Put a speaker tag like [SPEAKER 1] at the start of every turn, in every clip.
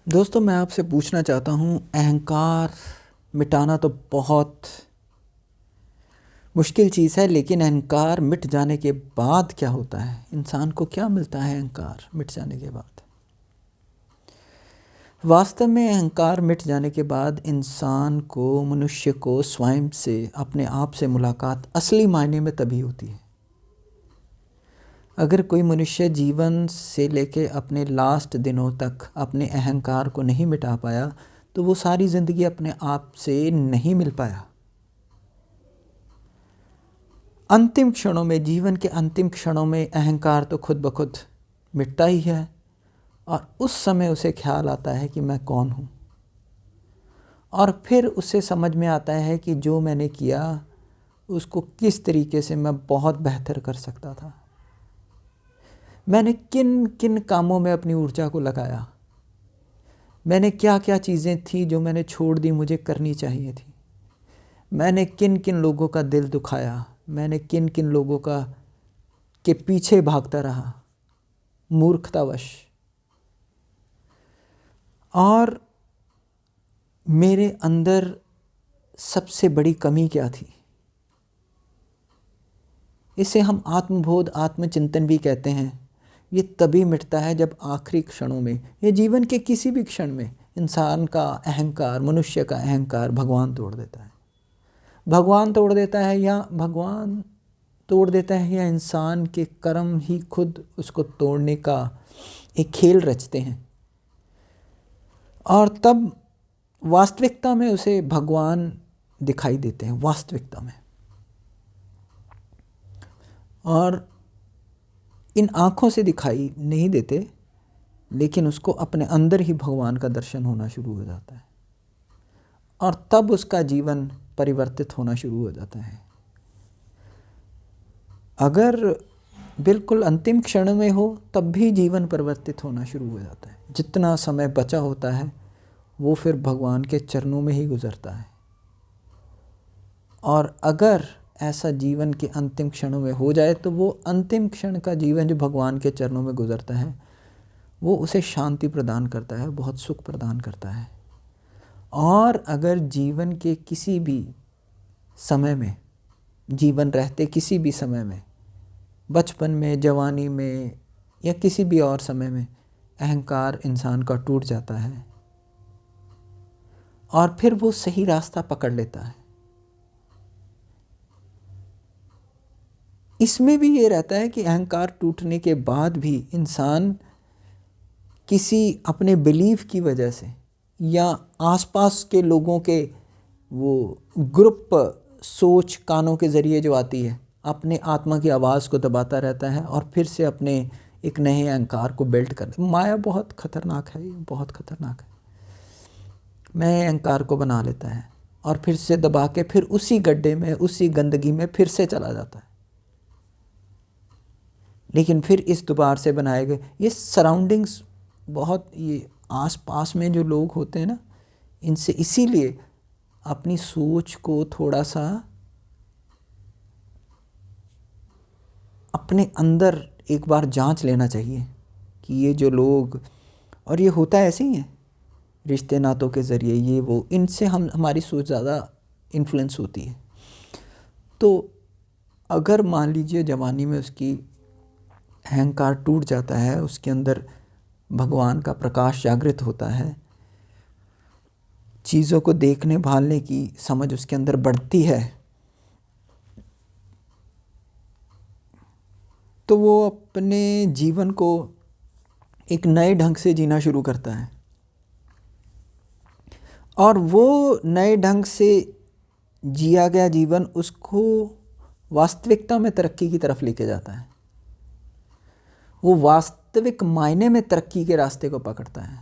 [SPEAKER 1] दोस्तों, मैं आपसे पूछना चाहता हूँ, अहंकार मिटाना तो बहुत मुश्किल चीज़ है, लेकिन अहंकार मिट जाने के बाद क्या होता है? इंसान को क्या मिलता है अहंकार मिट जाने के बाद? वास्तव में अहंकार मिट जाने के बाद इंसान को, मनुष्य को स्वयं से, अपने आप से मुलाकात असली मायने में तभी होती है। अगर कोई मनुष्य जीवन से लेके अपने लास्ट दिनों तक अपने अहंकार को नहीं मिटा पाया, तो वो सारी ज़िंदगी अपने आप से नहीं मिल पाया। अंतिम क्षणों में, जीवन के अंतिम क्षणों में अहंकार तो खुद ब खुद मिटता ही है, और उस समय उसे ख्याल आता है कि मैं कौन हूँ। और फिर उसे समझ में आता है कि जो मैंने किया उसको किस तरीके से मैं बहुत बेहतर कर सकता था। मैंने किन किन कामों में अपनी ऊर्जा को लगाया, मैंने क्या क्या चीज़ें थी जो मैंने छोड़ दी, मुझे करनी चाहिए थी। मैंने किन किन लोगों का दिल दुखाया, मैंने किन किन लोगों का के पीछे भागता रहा मूर्खतावश। और मेरे अंदर सबसे बड़ी कमी क्या थी? इसे हम आत्मबोध, आत्मचिंतन भी कहते हैं। ये तभी मिटता है जब आखिरी क्षणों में, ये जीवन के किसी भी क्षण में, इंसान का अहंकार, मनुष्य का अहंकार भगवान तोड़ देता है। भगवान तोड़ देता है, या भगवान तोड़ देता है, या इंसान के कर्म ही खुद उसको तोड़ने का एक खेल रचते हैं। और तब वास्तविकता में उसे भगवान दिखाई देते हैं, वास्तविकता में। और इन आँखों से दिखाई नहीं देते, लेकिन उसको अपने अंदर ही भगवान का दर्शन होना शुरू हो जाता है, और तब उसका जीवन परिवर्तित होना शुरू हो जाता है। अगर बिल्कुल अंतिम क्षण में हो, तब भी जीवन परिवर्तित होना शुरू हो जाता है। जितना समय बचा होता है वो फिर भगवान के चरणों में ही गुजरता है। और अगर ऐसा जीवन के अंतिम क्षणों में हो जाए, तो वो अंतिम क्षण का जीवन जो भगवान के चरणों में गुजरता है, वो उसे शांति प्रदान करता है, बहुत सुख प्रदान करता है। और अगर जीवन के किसी भी समय में, जीवन रहते किसी भी समय में, बचपन में, जवानी में, या किसी भी और समय में अहंकार इंसान का टूट जाता है, और फिर वो सही रास्ता पकड़ लेता है। इसमें भी ये रहता है कि अहंकार टूटने के बाद भी इंसान किसी अपने बिलीफ की वजह से, या आसपास के लोगों के वो ग्रुप सोच कानों के ज़रिए जो आती है, अपने आत्मा की आवाज़ को दबाता रहता है, और फिर से अपने एक नए अहंकार को बिल्ड कर। माया बहुत ख़तरनाक है, ये बहुत ख़तरनाक है। नए अहंकार को बना लेता है, और फिर से दबा के फिर उसी गड्ढे में, उसी गंदगी में फिर से चला जाता है। लेकिन फिर इस दोबार से बनाए गए ये सराउंडिंग्स, बहुत ये आस पास में जो लोग होते हैं ना, इनसे इसीलिए अपनी सोच को थोड़ा सा अपने अंदर एक बार जांच लेना चाहिए कि ये जो लोग, और ये होता ऐसे ही है, रिश्ते नातों के ज़रिए, ये वो, इनसे हमारी सोच ज़्यादा इन्फ्लुएंस होती है। तो अगर मान लीजिए जवानी में उसकी अहंकार टूट जाता है, उसके अंदर भगवान का प्रकाश जागृत होता है, चीज़ों को देखने भालने की समझ उसके अंदर बढ़ती है, तो वो अपने जीवन को एक नए ढंग से जीना शुरू करता है, और वो नए ढंग से जिया गया जीवन उसको वास्तविकता में तरक्की की तरफ लेके जाता है। वो वास्तविक मायने में तरक्की के रास्ते को पकड़ता है।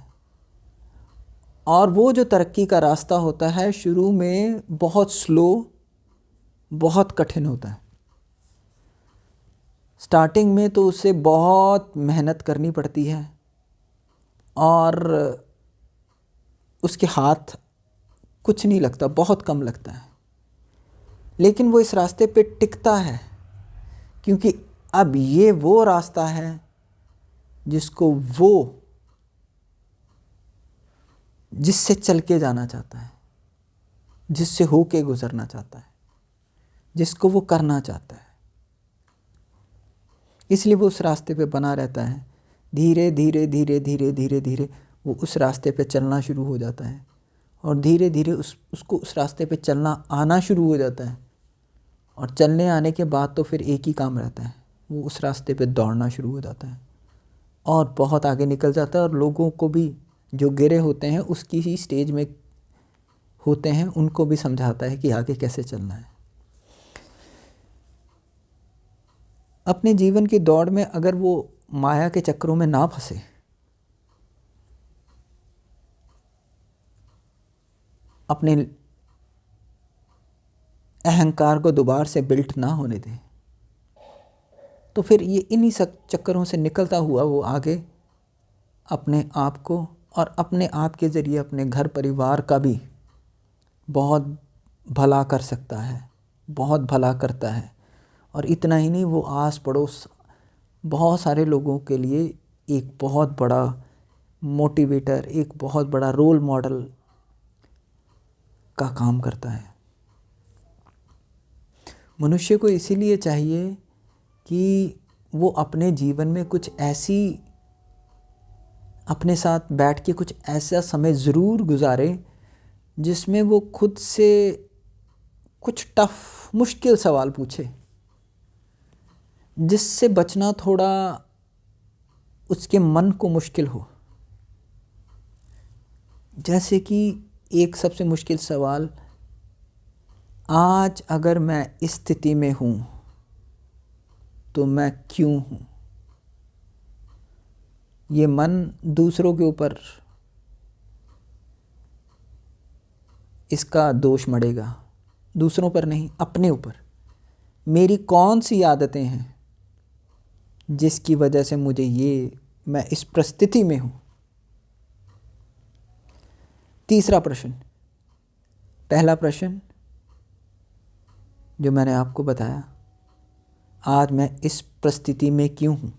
[SPEAKER 1] और वो जो तरक्की का रास्ता होता है, शुरू में बहुत स्लो, बहुत कठिन होता है। स्टार्टिंग में तो उसे बहुत मेहनत करनी पड़ती है, और उसके हाथ कुछ नहीं लगता, बहुत कम लगता है। लेकिन वो इस रास्ते पे टिकता है, क्योंकि अब ये वो रास्ता है जिसको वो जिससे चल के जाना चाहता है, जिससे हो के गुजरना चाहता है, जिसको वो करना चाहता है। इसलिए वो उस रास्ते पे बना रहता है। धीरे धीरे धीरे धीरे धीरे धीरे वो उस रास्ते पे चलना शुरू हो जाता है, और धीरे धीरे उसको उस रास्ते पे चलना आना शुरू हो जाता है। और चलने आने के बाद तो फिर एक ही काम रहता है, वो उस रास्ते पे दौड़ना शुरू हो जाता है और बहुत आगे निकल जाता है। और लोगों को भी, जो गिरे होते हैं उसकी ही स्टेज में होते हैं, उनको भी समझाता है कि आगे कैसे चलना है। अपने जीवन की दौड़ में अगर वो माया के चक्रों में ना फंसे, अपने अहंकार को दोबारा से बिल्ट ना होने दे, तो फिर ये इन्हीं सब चक्करों से निकलता हुआ वो आगे अपने आप को और अपने आप के ज़रिए अपने घर परिवार का भी बहुत भला कर सकता है, बहुत भला करता है। और इतना ही नहीं, वो आस पड़ोस बहुत सारे लोगों के लिए एक बहुत बड़ा मोटिवेटर, एक बहुत बड़ा रोल मॉडल का काम करता है। मनुष्य को इसीलिए चाहिए कि वो अपने जीवन में कुछ ऐसी, अपने साथ बैठ के कुछ ऐसा समय ज़रूर गुजारे जिसमें वो खुद से कुछ टफ मुश्किल सवाल पूछे, जिससे बचना थोड़ा उसके मन को मुश्किल हो। जैसे कि एक सबसे मुश्किल सवाल, आज अगर मैं इस स्थिति में हूँ तो मैं क्यों हूँ? ये मन दूसरों के ऊपर इसका दोष मढ़ेगा, दूसरों पर नहीं, अपने ऊपर। मेरी कौन सी आदतें हैं जिसकी वजह से मैं इस परिस्थिति में हूँ? तीसरा प्रश्न, पहला प्रश्न जो मैंने आपको बताया, आज मैं इस परिस्थिति में क्यों हूँ,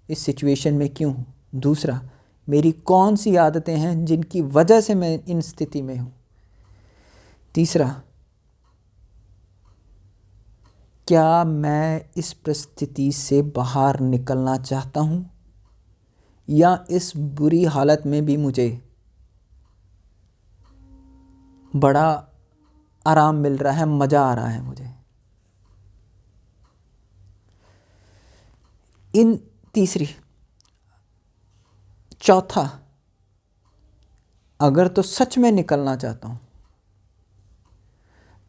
[SPEAKER 1] इस सिचुएशन में क्यों हूँ। दूसरा, मेरी कौन सी आदतें हैं जिनकी वजह से मैं इन स्थिति में हूँ। तीसरा, क्या मैं इस परिस्थिति से बाहर निकलना चाहता हूँ, या इस बुरी हालत में भी मुझे बड़ा आराम मिल रहा है, मज़ा आ रहा है मुझे। चौथा, अगर तो सच में निकलना चाहता हूँ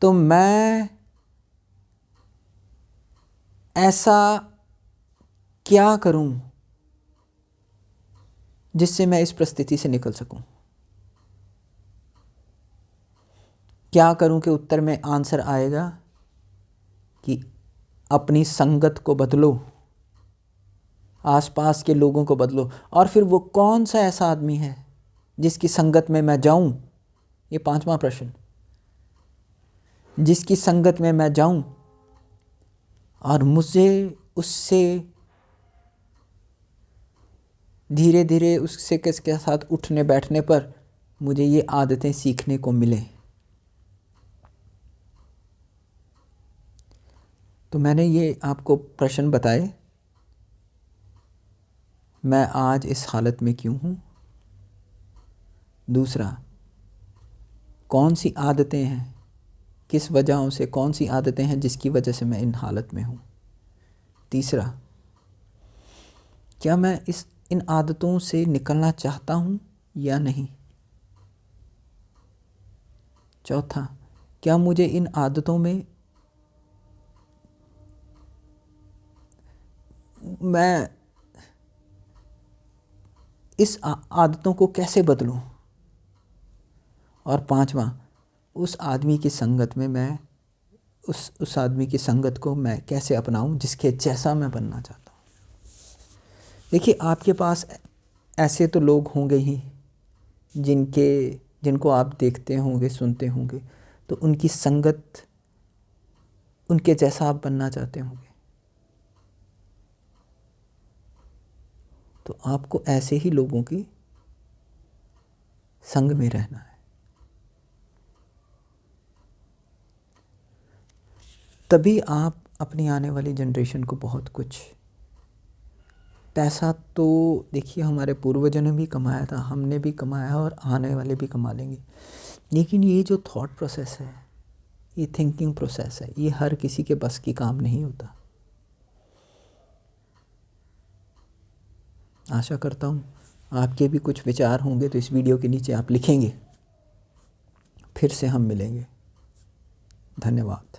[SPEAKER 1] तो मैं ऐसा क्या करूं जिससे मैं इस परिस्थिति से निकल सकूं। क्या करूं के उत्तर में आंसर आएगा कि अपनी संगत को बदलो, आसपास के लोगों को बदलो। और फिर वो कौन सा ऐसा आदमी है जिसकी संगत में मैं जाऊं, ये पांचवा प्रश्न, जिसकी संगत में मैं जाऊं और मुझे उससे धीरे धीरे उससे किसके साथ उठने बैठने पर मुझे ये आदतें सीखने को मिले। तो मैंने ये आपको प्रश्न बताए, मैं आज इस हालत में क्यों हूँ। दूसरा, कौन सी आदतें हैं, किस वजहों से, कौन सी आदतें हैं जिसकी वजह से मैं इन हालत में हूँ। तीसरा, क्या मैं इन आदतों से निकलना चाहता हूँ या नहीं। चौथा, क्या मुझे इन आदतों में मैं इस आदतों को कैसे बदलूं। और पांचवा, उस आदमी की संगत में मैं उस आदमी की संगत को मैं कैसे अपनाऊं जिसके जैसा मैं बनना चाहता हूं। देखिए, आपके पास ऐसे तो लोग होंगे ही जिनको आप देखते होंगे, सुनते होंगे, तो उनकी संगत, उनके जैसा आप बनना चाहते होंगे। तो आपको ऐसे ही लोगों की संग में रहना है। तभी आप अपनी आने वाली जनरेशन को बहुत कुछ, पैसा तो देखिए हमारे पूर्वजों ने भी कमाया था, हमने भी कमाया और आने वाले भी कमा लेंगे, लेकिन ये जो थॉट प्रोसेस है, ये थिंकिंग प्रोसेस है, ये हर किसी के बस की काम नहीं होता। आशा करता हूँ आपके भी कुछ विचार होंगे तो इस वीडियो के नीचे आप लिखेंगे। फिर से हम मिलेंगे। धन्यवाद।